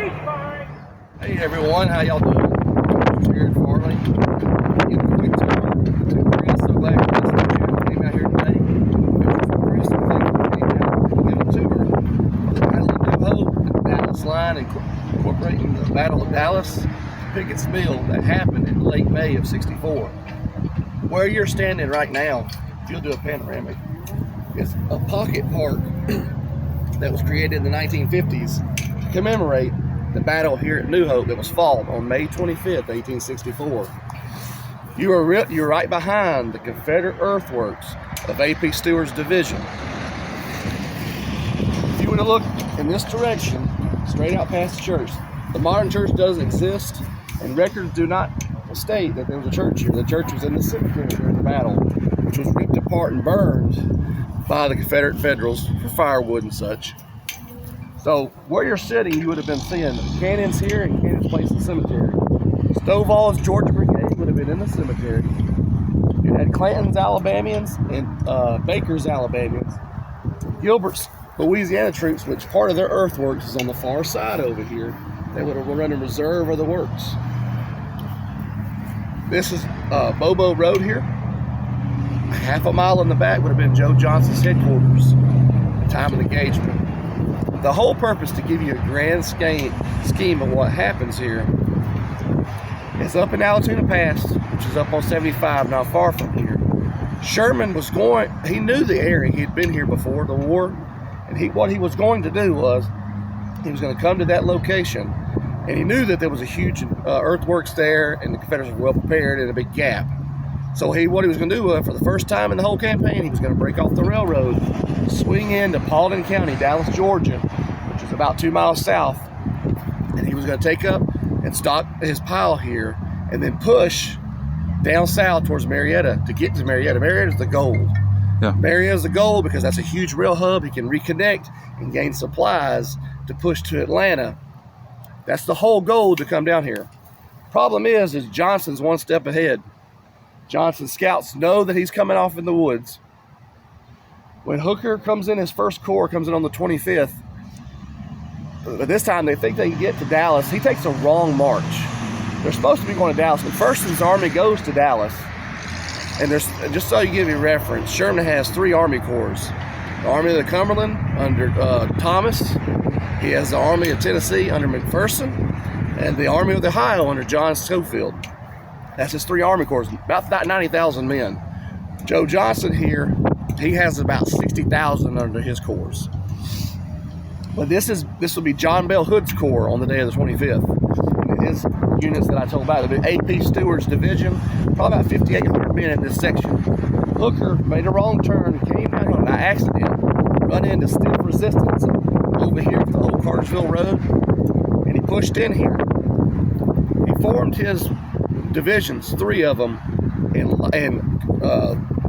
Hey everyone, how y'all doing? Jarrod Farley. Give a quick tour. Chris, so glad you came out here today. Chris, so glad you came out to give a tour of the Battle of New Hope, the Dallas line, incorporating the Battle of Dallas, Pickett's Mill that happened in late May of ¡64. Where you're standing right now, if you'll do a panoramic, is a pocket park that was created in the 1950s to commemorate the battle here at New Hope that was fought on May 25th, 1864. You're right behind the Confederate earthworks of A.P. Stewart's division. If you were to look in this direction, straight out past the church, the modern church does exist, and records do not state that there was a church here. The church was in the cemetery during the battle, which was ripped apart and burned by the Confederate Federals for firewood and such. So where you're sitting, you would have been seeing cannons here and cannons placed in the cemetery. Stovall's Georgia Brigade would have been in the cemetery. You had Clanton's Alabamians and Baker's Alabamians. Gilbert's Louisiana troops, which part of their earthworks is on the far side over here. They would have run in reserve of the works. This is Bobo Road here. Half a mile in the back would have been Joe Johnson's headquarters at the time of the engagement. The whole purpose to give you a grand scheme of what happens here is up in Alatoona Pass, which is up on 75, not far from here. Sherman was he knew the area. He'd been here before the war, and what he was going to do was he was going to come to that location, and he knew that there was a huge earthworks there, and the Confederates were well prepared in a big gap. So what he was going to do was, for the first time in the whole campaign, he was going to break off the railroad, swing into Paulding County, Dallas, Georgia, which is about 2 miles south, and he was going to take up and stock his pile here, and then push down south towards Marietta to get to Marietta. Marietta's the gold. Yeah. Marietta's the gold because that's a huge rail hub. He can reconnect and gain supplies to push to Atlanta. That's the whole goal to come down here. Problem is Johnson's one step ahead. Johnson's scouts know that he's coming off in the woods. When Hooker comes in, his first corps comes in on the 25th. But this time they think they can get to Dallas. He takes a wrong march. They're supposed to be going to Dallas, but First's army goes to Dallas. And just so you give you a reference, Sherman has 3 army corps. The Army of the Cumberland under Thomas. He has the Army of Tennessee under McPherson, and the Army of the Ohio under John Schofield. That's his 3 army corps, about 90,000 men. Joe Johnson here, he has about 60,000 under his corps. But this will be John Bell Hood's corps on the day of the 25th. His units that I told about, the A.P. Stewart's division, probably about 5,800 men in this section. Hooker made a wrong turn, came out by accident, run into stiff resistance over here at the old Cartersville Road, and he pushed in here. He formed his divisions, 3 of them, in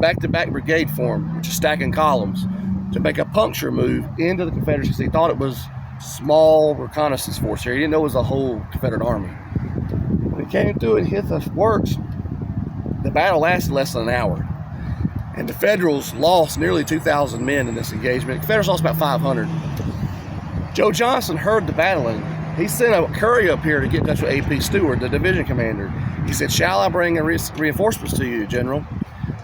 back-to-back brigade form, which is stacking columns, to make a puncture move into the Confederacy. He thought it was small reconnaissance force here. He didn't know it was a whole Confederate army. When he came through and hit the works, the battle lasted less than an hour. And the Federals lost nearly 2,000 men in this engagement. The Confederates lost about 500. Joe Johnson heard the battling. He sent a courier up here to get in touch with A.P. Stewart, the division commander. He said, "Shall I bring reinforcements to you, General?"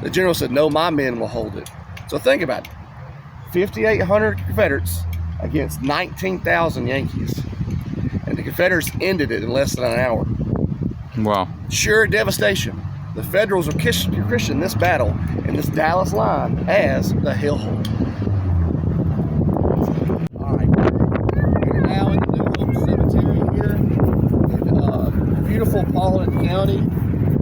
The general said, "No, my men will hold it." So think about it. 5,800 Confederates against 19,000 Yankees. And the Confederates ended it in less than an hour. Wow. Sure devastation. The Federals are christening this battle in this Dallas line as the Hill Hold. All right. We're now in the New Hope Cemetery here in beautiful Paulding County,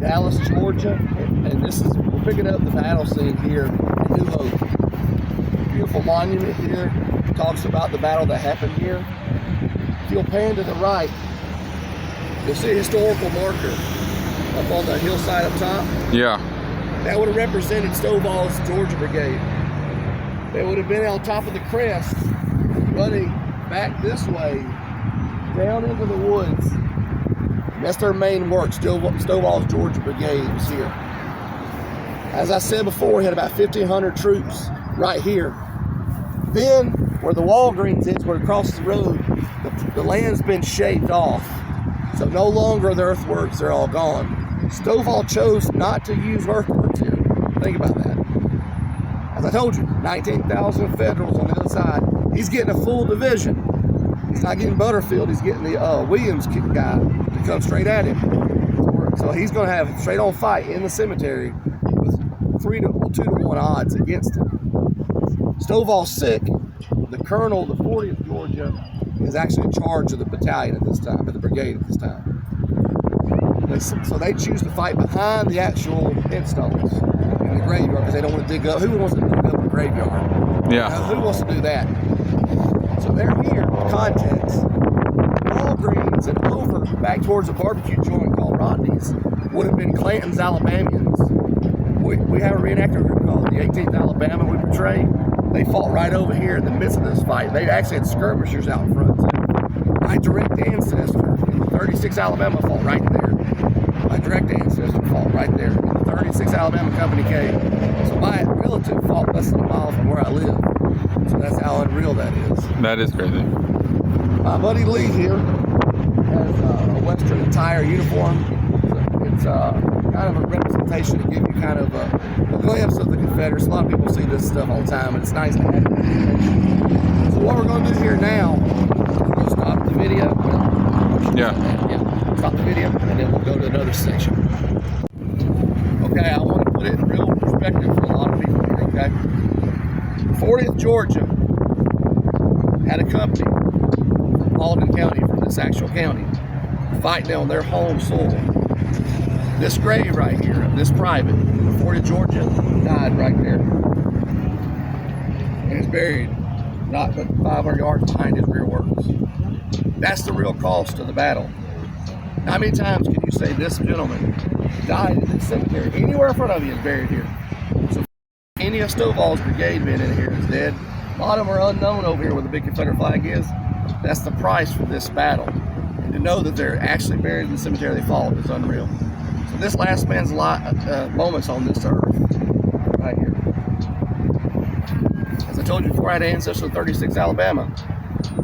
Dallas, Georgia. And we're picking up the battle scene here in New Hope. Beautiful monument here. Talks about the battle that happened here. If you'll pan to the right, you'll see a historical marker up on the hillside up top. Yeah. That would have represented Stovall's Georgia Brigade. They would have been on top of the crest, running back this way, down into the woods. And that's their main work. Stovall's Georgia Brigade was here. As I said before, we had about 1,500 troops right here. Then where the Walgreens is, where it crosses the road, the land's been shaved off. So no longer are the earthworks, they're all gone. Stovall chose not to use earthworks here. Think about that. As I told you, 19,000 Federals on the other side. He's getting a full division. He's not getting Butterfield, he's getting the Williams guy to come straight at him. So he's going to have a straight on fight in the cemetery with 2-to-1 odds against him. Stovall's sick. The colonel of the 40th Georgia is actually in charge of the battalion at this time, of the brigade at this time. So they choose to fight behind the actual headstones in the graveyard because they don't want to dig up. Who wants to dig up the graveyard? Yeah. Who wants to do that? So they're here for context. Walgreens and over back towards a barbecue joint called Rodney's would have been Clanton's Alabamians. We have a reenactor group called the 18th Alabama we portray. They fought right over here in the midst of this fight. They actually had skirmishers out front too. My direct ancestor in the 36th Alabama fought right there. My direct ancestor fought right there. The 36th Alabama Company came. So my relative fought less than a mile from where I live. So that's how unreal that is. That is crazy. My buddy Lee here has a Western attire uniform. It's kind of a representation to give you kind of a glimpse of the Confederates. A lot of people see this stuff all the time, and it's nice to have it. So what we're going to do here now, we'll stop the video. Yeah. Stop the video, and then we'll go to another section. Okay, I want to put it in real perspective for a lot of people here, okay? 40th Georgia had a company from Paulding County, from this actual county, fighting on their home soil. This grave right here, this private, in 40th Georgia, died right there. And is buried not but 500 yards behind his rear works. That's the real cost of the battle. How many times can you say this gentleman died in this cemetery? Anywhere in front of you is buried here. So any of Stovall's brigade men in here is dead. A lot of them are unknown over here where the big Confederate flag is. That's the price for this battle. And to know that they're actually buried in the cemetery they fought is unreal. So this last man's moments on this earth, right here. As I told you before, I had an ancestor in 36 Alabama.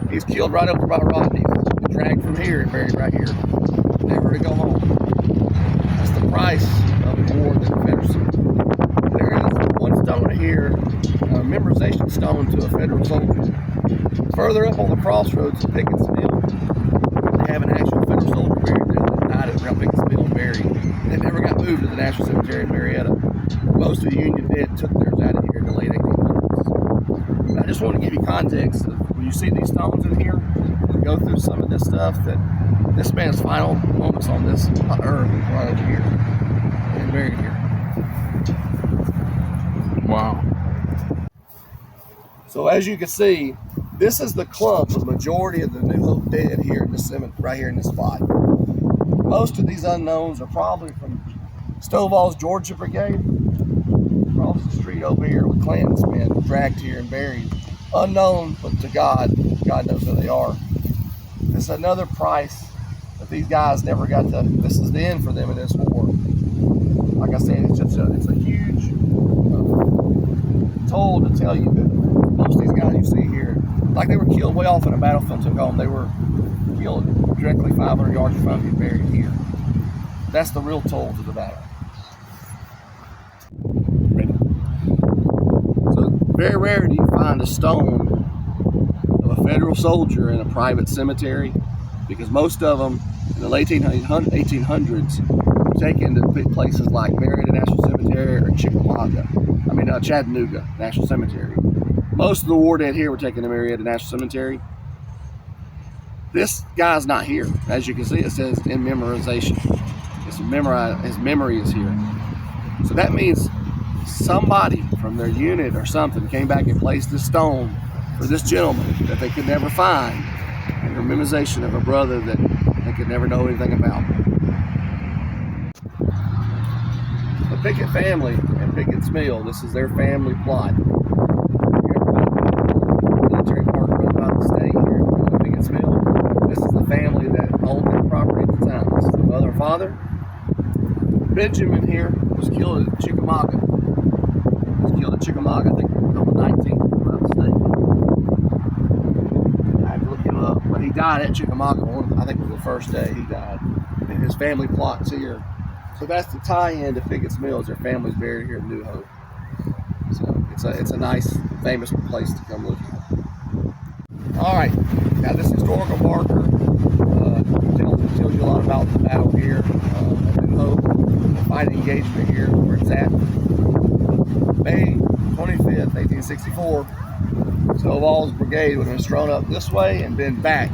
He's killed right over by Rodney, dragged from here and buried right here. Never to go home. That's the price of the war of the Confederacy. There is one stone here, a memorization stone to a Federal soldier. Further up on the crossroads of Pickett's Mill, they have an actual Federal soldier buried there that died at around Pickett's Mill and buried. They never got moved to the National Cemetery in Marietta. Most of the Union dead took theirs out of here in the late 1800s. But I just want to give you context of when you see these stones in here, and go through some of this stuff, that this man's final moments on this earth is right over here and buried here. Wow. So as you can see, this is the clump of the majority of the New Hope dead here in this cemetery, right here in this spot. Most of these unknowns are probably from Stovall's Georgia Brigade. Across the street over here with Clanton's men dragged here and buried. Unknown, but to God, God knows who they are. This is another price that these guys never got to. This is the end for them in this war. Like I said, it's a huge toll to tell you that most of these guys you see here, like they were killed way off in a battlefield, took home. They were killed directly 500 yards from you, buried here. That's the real toll to the battle. So very rare do you find a stone of a Federal soldier in a private cemetery, because most of them in the late 1800s were taken to places like Marietta National Cemetery or Chattanooga National Cemetery. Most of the war dead here were taken to Marietta National Cemetery. This guy's not here. As you can see, it says in memorization. His memory is here. So that means somebody from their unit or something came back and placed this stone for this gentleman that they could never find, in memorization of a brother that they could never know anything about. The Pickett family and Pickett's Mill, this is their family plot. Military park run by the state here in Pickett's Mill. This is the family that owned the property at the time. This is the mother and father. Benjamin here was killed at Chickamauga. I think on the 19th, if I'm not mistaken. But he died at Chickamauga. I think it was the first day he died. And his family plots here. So that's the tie-in to Pickett's Mills. Their family's buried here in New Hope. So it's a nice, famous place to come look at. All right, now this historical marker tells you a lot about the battle here at New Hope, the fighting engagement here where it's at. May 25th, 1864. Stovall's brigade would have been thrown up this way and been back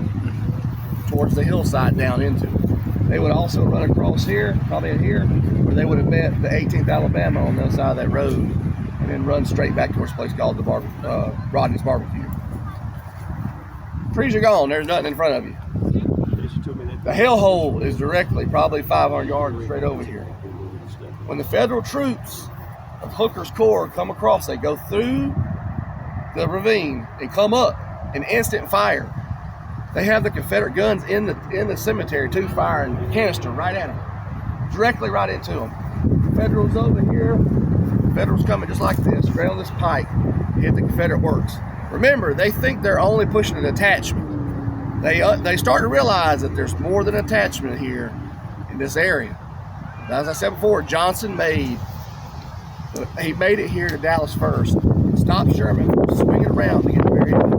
towards the hillside down into it. They would also run across here, probably in here, where they would have met the 18th Alabama on the other side of that road, and then run straight back towards a place called the Rodney's Barbecue. Trees are gone. There's nothing in front of you. The hellhole is directly, probably 500 yards straight over here. When the Federal troops of Hooker's Corps come across, they go through the ravine and come up in instant fire. They have the Confederate guns in the cemetery too, firing canister right at them, directly right into them. Federals over here. Federals coming just like this, right on this pike, hit the Confederate works. Remember, they think they're only pushing an attachment. They start to realize that there's more than attachment here in this area. As I said before, Johnson made it here to Dallas first. Stopped Sherman from swinging around to get the very end.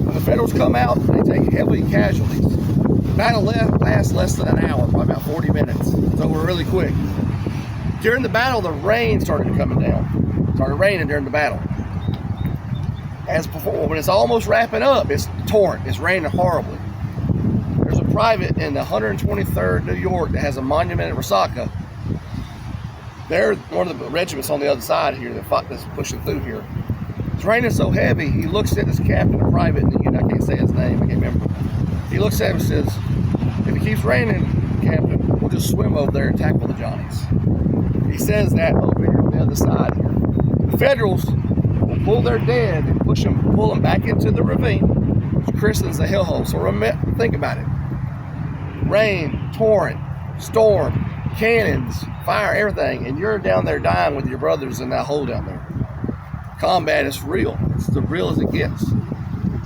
When the Federals come out, they take heavy casualties. The battle lasts less than an hour, probably about 40 minutes. So we're really quick. During the battle, the rain started coming down. It started raining during the battle. As before, when it's almost wrapping up, it's torrent. It's raining horribly. There's a private in the 123rd New York that has a monument at Resaca. They're one of the regiments on the other side here that's pushing through here. It's raining so heavy, he looks at this captain, a private, and I can't say his name, I can't remember. He looks at him and says, if it keeps raining, Captain, we'll just swim over there and tackle the Johnnies. He says that over here on the other side here. The Federals will pull their dead and pull them back into the ravine, which christens the hellhole. So think about it. Rain, torrent, storm, cannons, fire, everything, and you're down there dying with your brothers in that hole down there. Combat is real. It's as real as it gets.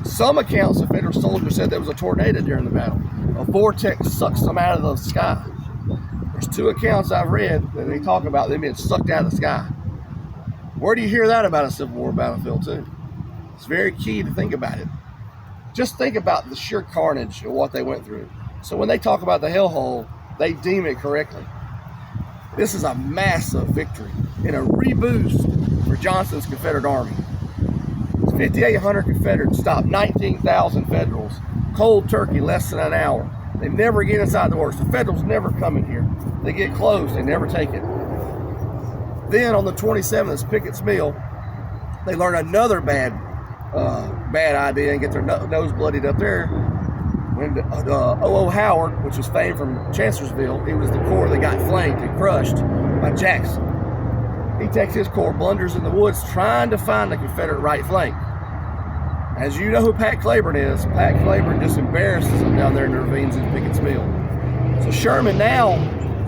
Some accounts of Federal soldiers said there was a tornado during the battle. A vortex sucks them out of the sky. There's 2 accounts I've read that they talk about them being sucked out of the sky. Where do you hear that about a Civil War battlefield too? It's very key to think about it. Just think about the sheer carnage of what they went through. So when they talk about the hellhole, they deem it correctly. This is a massive victory and a reboost for Johnson's Confederate Army. 5,800 Confederates stopped 19,000 Federals. Cold turkey, less than an hour. They never get inside the works. The Federals never come in here. They get close, they never take it. Then on the 27th, Pickett's Mill, they learn another bad idea and get their nose bloodied up there. When O.O. Howard, which was famed from Chancellorsville, he was the corps that got flanked and crushed by Jackson. He takes his corps, blunders in the woods, trying to find the Confederate right flank. As you know who Pat Claiborne is, Pat Claiborne just embarrasses them down there in the ravines in Pickett's Mill. So Sherman now,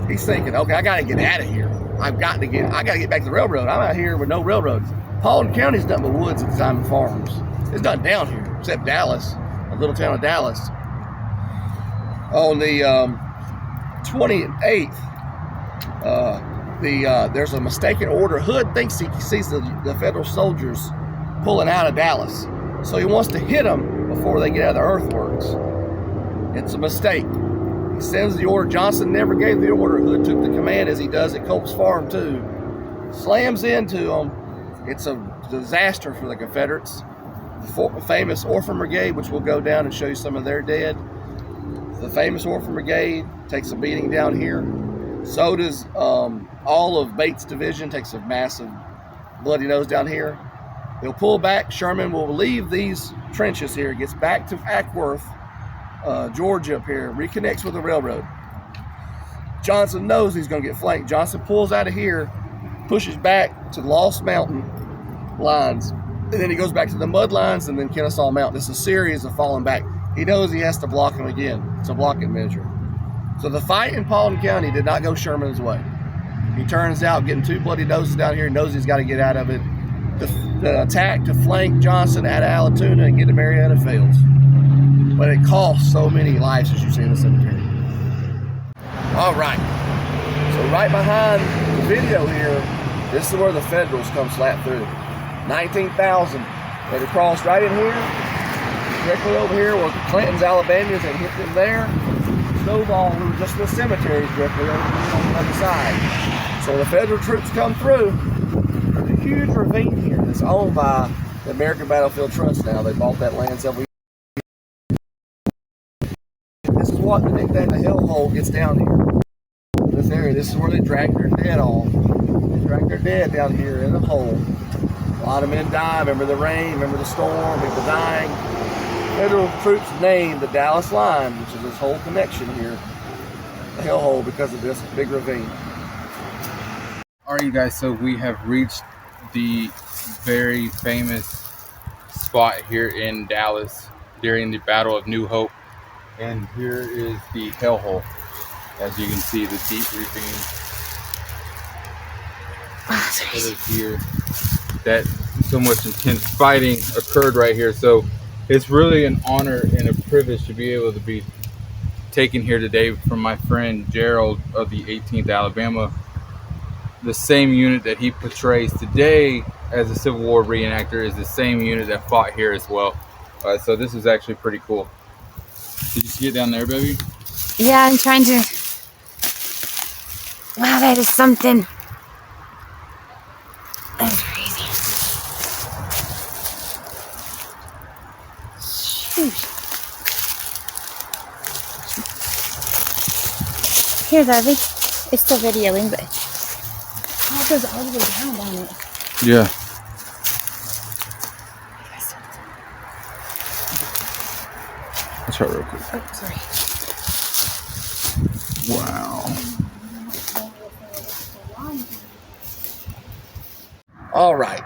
he's thinking, okay, I got to get out of here. I got to get back to the railroad. I'm out here with no railroads. Paulding County's nothing but woods at the time and farms. It's not down here, except Dallas, a little town of Dallas. On the 28th, there's a mistaken order. Hood thinks he sees the Federal soldiers pulling out of Dallas. So he wants to hit them before they get out of the earthworks. It's a mistake. He sends the order. Johnson never gave the order. Hood took the command as he does at Culp's Farm too. Slams into them. It's a disaster for the Confederates. The famous Orphan Brigade, which we'll go down and show you some of their dead. The famous Orphan Brigade takes a beating down here. So does all of Bates' division, takes a massive bloody nose down here. They'll pull back. Sherman will leave these trenches here, gets back to Ackworth, Georgia up here, reconnects with the railroad. Johnson knows he's going to get flanked. Johnson pulls out of here, pushes back to the Lost Mountain lines, and then he goes back to the mud lines and then Kennesaw Mountain. It's a series of falling back. He knows he has to block him again. It's a blocking measure. So the fight in Paulding County did not go Sherman's way. He turns out getting 2 bloody noses down here, knows he's got to get out of it. the attack to flank Johnson out of Allatoona and get to Marietta fails. But it cost so many lives, as you see in the cemetery. All right. So right behind the video here, this is where the Federals come slap through. 19,000. They crossed right in here, directly over here where the Clintons, Alabamians had hit them there. Snowball, we were just in the cemetery directly over on the other side. So when the Federal troops come through, there's a huge ravine here that's owned by the American Battlefield Trust now. They bought that land several years ago. This is what the nickname the Hellhole gets down here. This area, this is where they drag their dead off. They drag their dead down here in the hole. A lot of men die. Remember the rain, remember the storm, people dying. Federal troops named the Dallas Line, which is this whole connection here, the Hellhole, because of this big ravine. All right, you guys, so we have reached the very famous spot here in Dallas during the Battle of New Hope. And here is the Hellhole. As you can see, the deep ravine that is here. That so much intense fighting occurred right here. So it's really an honor and a privilege to be able to be taken here today from my friend Jarrod of the 18th Alabama, the same unit that he portrays today as a Civil War reenactor is the same unit that fought here as well. So this is actually pretty cool. Did you see it down there, baby? Yeah, I'm trying to. Wow, that is something. That's crazy. Shoot. Here, Lovey. It's still videoing, but oh, it goes all the way down on it. Yeah. Let's try real quick. Oh, sorry. Wow. All right,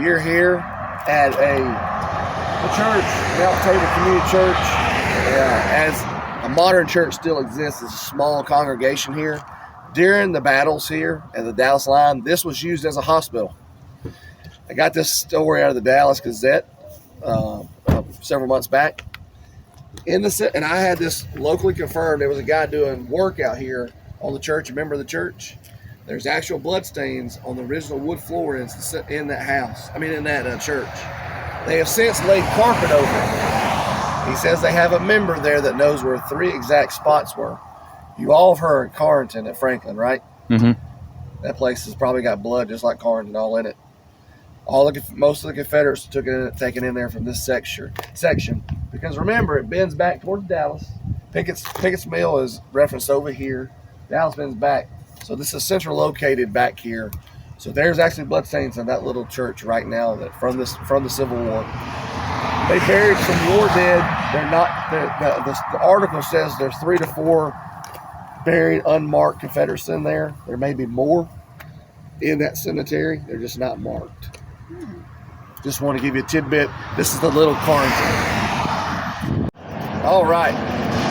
you're here at the church, Mount Tabor Community Church. As a modern church still exists, it's a small congregation here. During the battles here at the Dallas Line, this was used as a hospital. I got this story out of the Dallas Gazette several months back. And I had this locally confirmed. There was a guy doing work out here on the church, a member of the church. There's actual bloodstains on the original wood floor in that house. in that church. They have since laid carpet over it. He says they have a member there that knows where 3 exact spots were. You all have heard Carrington at Franklin, right? Mm-hmm. That place has probably got blood just like Carrington all in it. Most of the Confederates taken in there from this section. Because remember, it bends back towards Dallas. Pickett's Mill is referenced over here. Dallas bends back. So this is central located back here. So there's actually bloodstains in that little church right now that from the Civil War. They buried some war dead. They're not. The article says there's 3 to 4 buried unmarked Confederates in there. There may be more in that cemetery. They're just not marked. Just want to give you a tidbit. This is the little Carrington. All right.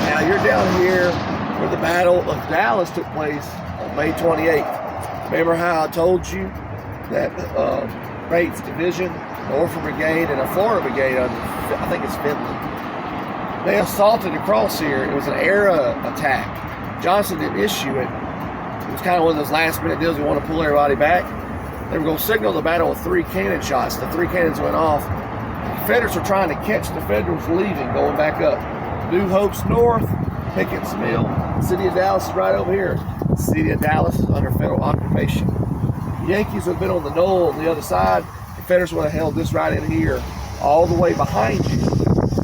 Now you're down here where the Battle of Dallas took place on May 28th. Remember how I told you that Bates Division, Norfolk Brigade, and a Florida Brigade under, I think it's Finley, they assaulted across here. It was an era attack. Johnson didn't issue it. It was kind of one of those last minute deals. We want to pull everybody back. They were going to signal the battle with 3 cannon shots. The 3 cannons went off. The Confederates were trying to catch the Federals leaving, going back up. New Hope's north, Pickett's Mill. The city of Dallas is right over here. The city of Dallas is under federal occupation. The Yankees would have been on the knoll on the other side. The Confederates would have held this right in here, all the way behind you.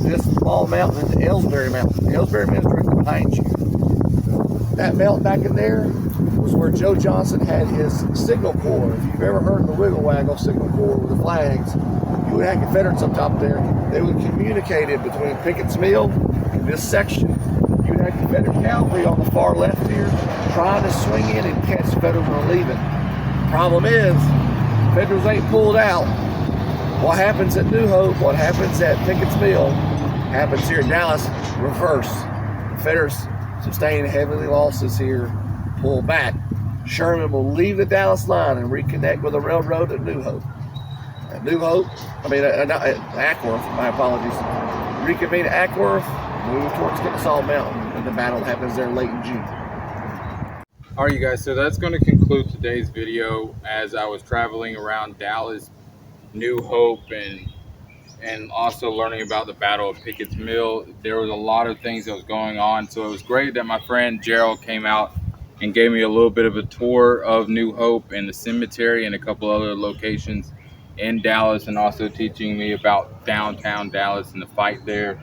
This small mountain is the Ellsbury Mountain. The Ellsbury Mountain is directly behind you. That mountain back in there was where Joe Johnson had his signal corps. If you've ever heard the wiggle waggle signal corps with the flags, you would have Confederates up top there. They would communicate it between Pickett's Mill and this section. You would have Confederate cavalry on the far left here trying to swing in and catch Federals when they're leaving. Problem is, Federals ain't pulled out. What happens at New Hope, what happens at Pickett's Mill, happens here in Dallas, reverse. Confederates sustain heavy losses here, pull back. Sherman will leave the Dallas line and reconnect with the railroad at New Hope. New Hope, not Ackworth, my apologies. Reconvene at Ackworth, move towards Kennesaw Mountain, and the battle happens there late in June. All right, you guys, so that's going to conclude today's video as I was traveling around Dallas, New Hope, and also learning about the Battle of Pickett's Mill. There was a lot of things that was going on, so it was great that my friend Jarrod came out and gave me a little bit of a tour of New Hope and the cemetery and a couple other locations in Dallas, and also teaching me about downtown Dallas and the fight there,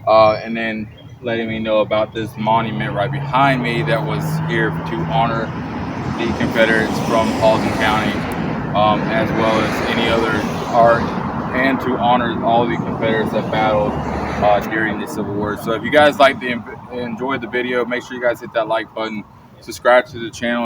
and then letting me know about this monument right behind me that was here to honor the Confederates from Halton County, as well as any other art, and to honor all the Confederates that battled during the Civil War. So if you guys enjoyed the video, make sure you guys hit that like button, subscribe to the channel.